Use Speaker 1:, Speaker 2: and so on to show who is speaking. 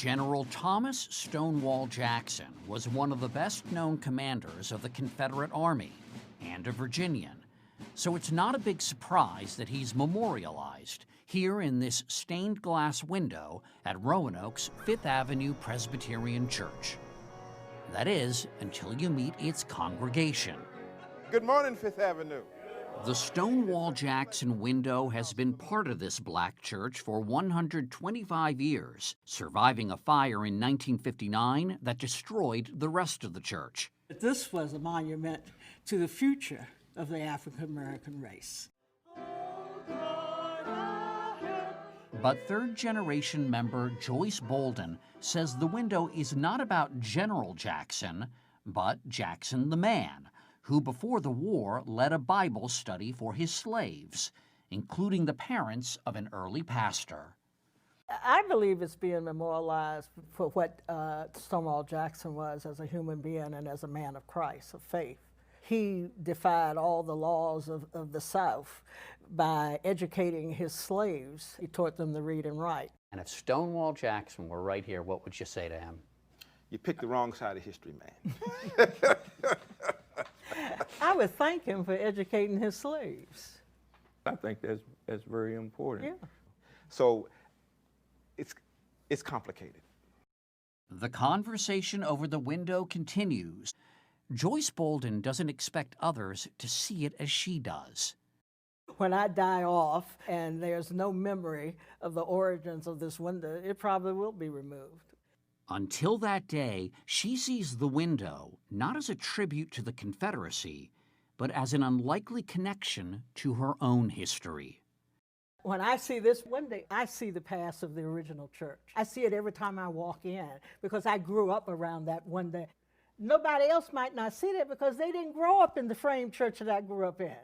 Speaker 1: General Thomas Stonewall Jackson was one of the best-known commanders of the Confederate Army and a Virginian, so it's not a big surprise that he's memorialized here in this stained glass window at Roanoke's Fifth Avenue Presbyterian Church. That is, until you meet its congregation.
Speaker 2: Good morning, Fifth Avenue.
Speaker 1: The Stonewall Jackson window has been part of this black church for 125 years, surviving a fire in 1959 that destroyed the rest of the church.
Speaker 3: This was a monument to the future of the African American race.
Speaker 1: But third-generation member Joyce Bolden says the window is not about General Jackson, but Jackson the man, who before the war led a Bible study for his slaves, including the parents of an early pastor.
Speaker 3: I believe it's being memorialized for what Stonewall Jackson was as a human being and as a man of Christ, of faith. He defied all the laws of the South by educating his slaves. He taught them to read and write.
Speaker 1: And if Stonewall Jackson were right here, what would you say to him?
Speaker 2: You picked the wrong side of history, man.
Speaker 3: I would thank him for educating his slaves.
Speaker 4: I think that's very important.
Speaker 3: Yeah.
Speaker 2: So it's complicated.
Speaker 1: The conversation over the window continues. Joyce Bolden doesn't expect others to see it as she does.
Speaker 3: When I die off and there's no memory of the origins of this window, it probably will be removed.
Speaker 1: Until that day, she sees the window not as a tribute to the Confederacy, but as an unlikely connection to her own history.
Speaker 3: When I see this window, I see the past of the original church. I see it every time I walk in because I grew up around that window. Nobody else might not see that because they didn't grow up in the frame church that I grew up in.